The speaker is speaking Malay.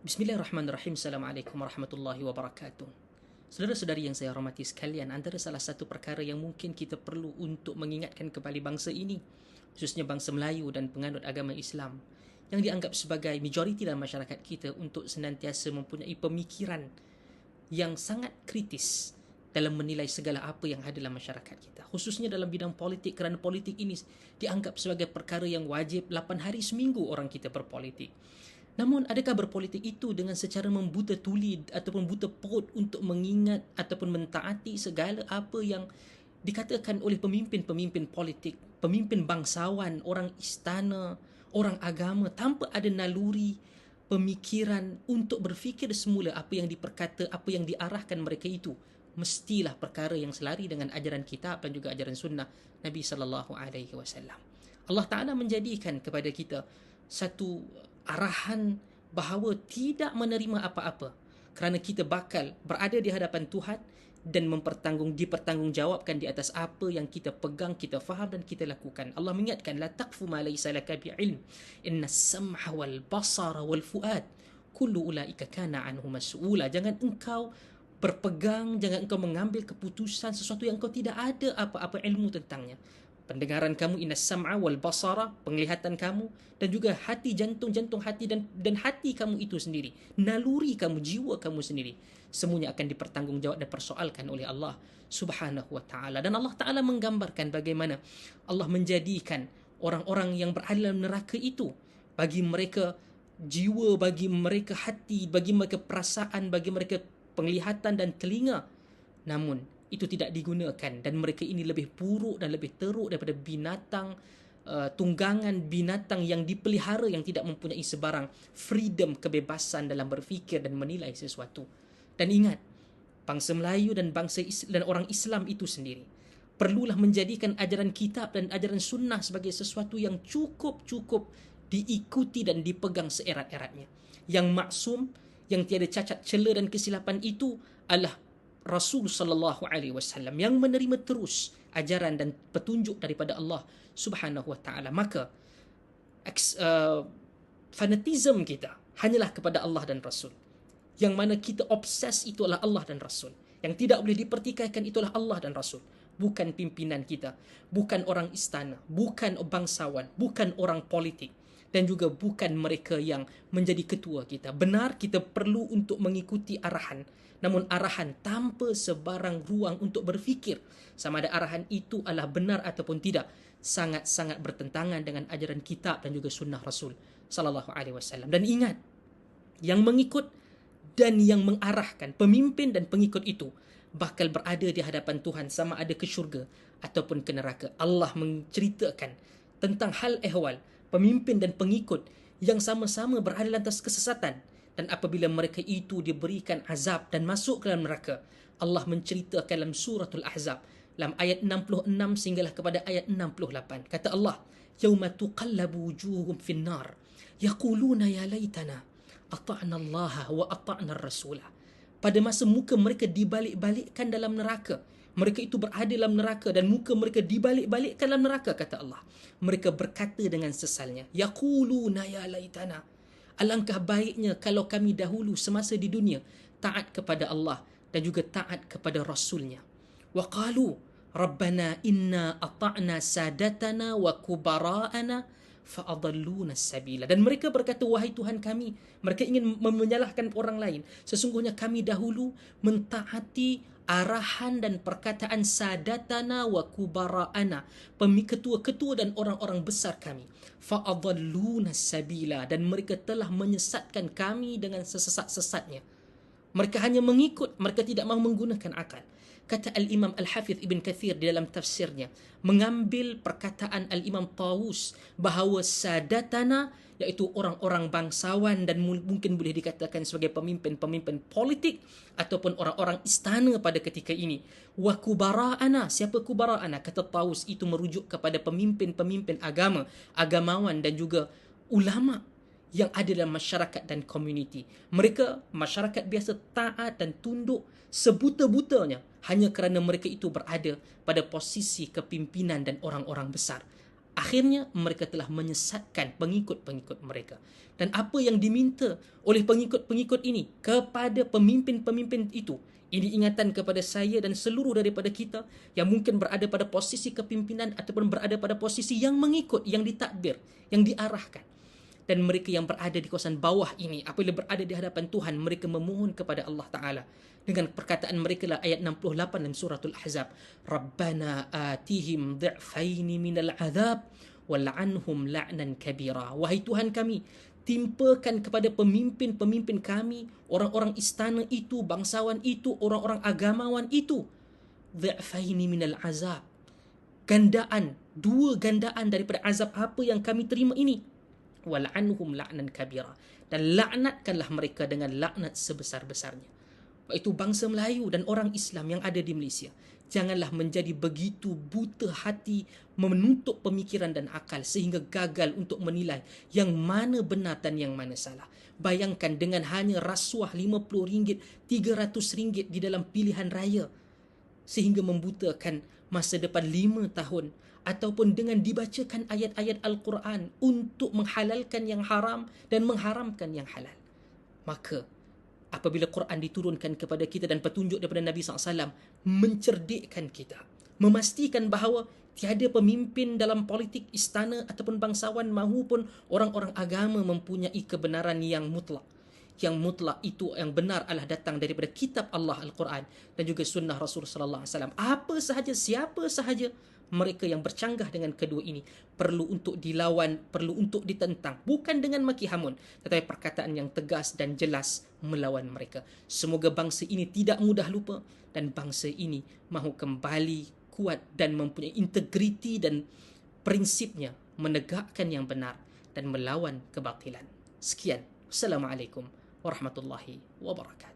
Bismillahirrahmanirrahim. Assalamualaikum warahmatullahi wabarakatuh. Saudara-saudari yang saya hormati sekalian, antara salah satu perkara yang mungkin kita perlu untuk mengingatkan kembali bangsa ini, khususnya bangsa Melayu dan penganut agama Islam, yang dianggap sebagai majoriti dalam masyarakat kita, untuk senantiasa mempunyai pemikiran yang sangat kritis dalam menilai segala apa yang ada dalam masyarakat kita, khususnya dalam bidang politik, kerana politik ini dianggap sebagai perkara yang wajib 8 hari seminggu orang kita berpolitik. Namun, adakah berpolitik itu dengan secara membuta tuli ataupun buta perut untuk mengingat ataupun mentaati segala apa yang dikatakan oleh pemimpin-pemimpin politik, pemimpin bangsawan, orang istana, orang agama, tanpa ada naluri pemikiran untuk berfikir semula apa yang diperkata, apa yang diarahkan mereka itu mestilah perkara yang selari dengan ajaran kitab dan juga ajaran sunnah Nabi sallallahu alaihi wasallam. Allah Taala menjadikan kepada kita satu arahan bahawa tidak menerima apa-apa, kerana kita bakal berada di hadapan Tuhan dan dipertanggungjawabkan di atas apa yang kita pegang, kita faham dan kita lakukan. Allah mengingatkan, la taqfu ma laysa laka bi'ilm, inna as-sam'a wal basara wal fuad kullu ulaika kana anhu mas'ula. Jangan engkau berpegang, jangan engkau mengambil keputusan sesuatu yang engkau tidak ada apa-apa ilmu tentangnya. Pendengaran kamu, inna sam'a wal basara, penglihatan kamu, dan juga hati, jantung hati dan hati kamu itu sendiri, naluri kamu, jiwa kamu sendiri, semuanya akan dipertanggungjawab dan persoalkan oleh Allah Subhanahu wa taala. Dan Allah Taala menggambarkan bagaimana Allah menjadikan orang-orang yang berada dalam neraka itu, bagi mereka jiwa, bagi mereka hati, bagi mereka perasaan, bagi mereka penglihatan dan telinga, namun itu tidak digunakan, dan mereka ini lebih buruk dan lebih teruk daripada binatang tunggangan, binatang yang dipelihara, yang tidak mempunyai sebarang freedom, kebebasan dalam berfikir dan menilai sesuatu. Dan ingat, bangsa Melayu dan dan orang Islam itu sendiri perlulah menjadikan ajaran kitab dan ajaran sunnah sebagai sesuatu yang cukup diikuti dan dipegang seerat-eratnya. Yang maksum, yang tiada cacat celah dan kesilapan itu adalah Rasul sallallahu alaihi wasallam, yang menerima terus ajaran dan petunjuk daripada Allah Subhanahu wa taala. Maka fanatism kita hanyalah kepada Allah dan Rasul. Yang mana kita obses itu adalah Allah dan Rasul. Yang tidak boleh dipertikaikan itulah Allah dan Rasul. Bukan pimpinan kita, bukan orang istana, bukan bangsawan, bukan orang politik, dan juga bukan mereka yang menjadi ketua kita. Benar, kita perlu untuk mengikuti arahan, namun arahan tanpa sebarang ruang untuk berfikir sama ada arahan itu adalah benar ataupun tidak, sangat-sangat bertentangan dengan ajaran kitab dan juga sunnah Rasul sallallahu alaihi wasallam. Dan ingat, yang mengikut dan yang mengarahkan, pemimpin dan pengikut itu bakal berada di hadapan Tuhan sama ada ke syurga ataupun ke neraka. Allah menceritakan tentang hal ehwal pemimpin dan pengikut yang sama-sama berada lantas kesesatan, dan apabila mereka itu diberikan azab dan masuk ke dalam neraka, Allah menceritakan dalam suratul Ahzab dalam ayat 66 sehinggalah kepada ayat 68. Kata Allah, yauma tuqallabu wujuhum fin nar yaquluna ya laitana ata'na Allah wa ata'na ar-rasulah. Pada masa muka mereka dibalik-balikkan dalam neraka, mereka itu berada dalam neraka dan muka mereka dibalik-balikkan dalam neraka, kata Allah. Mereka berkata dengan sesalnya, yaquluna ya laitana, alangkah baiknya kalau kami dahulu semasa di dunia taat kepada Allah dan juga taat kepada Rasulnya. Wa qalu rabbana inna ata'na sadatana wa kubara'ana fa'adalluna sabila. Dan mereka berkata, wahai Tuhan kami, mereka ingin menyalahkan orang lain, sesungguhnya kami dahulu mentaati arahan dan perkataan sadatana wa kubara'ana, ketua-ketua dan orang-orang besar kami, fa'adalluna sabila, dan mereka telah menyesatkan kami dengan sesat-sesatnya. Mereka hanya mengikut, mereka tidak mahu menggunakan akal. Kata Al-Imam Al-Hafidh Ibn Kathir di dalam tafsirnya, mengambil perkataan Al-Imam Tawus bahawa sadatana, iaitu orang-orang bangsawan dan mungkin boleh dikatakan sebagai pemimpin-pemimpin politik ataupun orang-orang istana pada ketika ini. Wa kubara'ana, siapa kubara'ana? Kata Tawus, itu merujuk kepada pemimpin-pemimpin agama, agamawan dan juga ulama yang ada dalam masyarakat dan komuniti. Mereka, masyarakat biasa, taat dan tunduk sebuta-butanya hanya kerana mereka itu berada pada posisi kepimpinan dan orang-orang besar. Akhirnya mereka telah menyesatkan pengikut-pengikut mereka. Dan apa yang diminta oleh pengikut-pengikut ini kepada pemimpin-pemimpin itu, ini ingatan kepada saya dan seluruh daripada kita yang mungkin berada pada posisi kepimpinan ataupun berada pada posisi yang mengikut, yang ditakbir, yang diarahkan. Dan mereka yang berada di kawasan bawah ini, apabila berada di hadapan Tuhan, mereka memohon kepada Allah Ta'ala dengan perkataan mereka lah ayat 68 dalam suratul Ahzab, Rabbana atihim dhi'faini minal azab wal'anhum la'nan kabira. Wahai Tuhan kami, timpakan kepada pemimpin-pemimpin kami, orang-orang istana itu, bangsawan itu, orang-orang agamawan itu, dhi'faini minal azab, gandaan, dua gandaan daripada azab apa yang kami terima ini, wal'anhum la'nan kabira, dan laknatkanlah mereka dengan laknat sebesar-besarnya. Iaitu bangsa Melayu dan orang Islam yang ada di Malaysia, janganlah menjadi begitu buta hati menutup pemikiran dan akal sehingga gagal untuk menilai yang mana benar dan yang mana salah. Bayangkan dengan hanya rasuah RM50, RM300 di dalam pilihan raya sehingga membutakan masa depan 5 tahun, ataupun dengan dibacakan ayat-ayat Al-Quran untuk menghalalkan yang haram dan mengharamkan yang halal. Maka apabila Quran diturunkan kepada kita dan petunjuk daripada Nabi SAW mencerdikkan kita, memastikan bahawa tiada pemimpin dalam politik istana ataupun bangsawan mahupun orang-orang agama mempunyai kebenaran yang mutlak. Yang mutlak itu, yang benar adalah datang daripada kitab Allah Al-Quran dan juga sunnah Rasul sallallahu alaihi wasallam. Apa sahaja, siapa sahaja mereka yang bercanggah dengan kedua ini perlu untuk dilawan, perlu untuk ditentang, bukan dengan maki hamun, tetapi perkataan yang tegas dan jelas melawan mereka. Semoga bangsa ini tidak mudah lupa dan bangsa ini mahu kembali kuat dan mempunyai integriti dan prinsipnya menegakkan yang benar dan melawan kebatilan. Sekian. Assalamualaikum warahmatullahi wabarakatuh.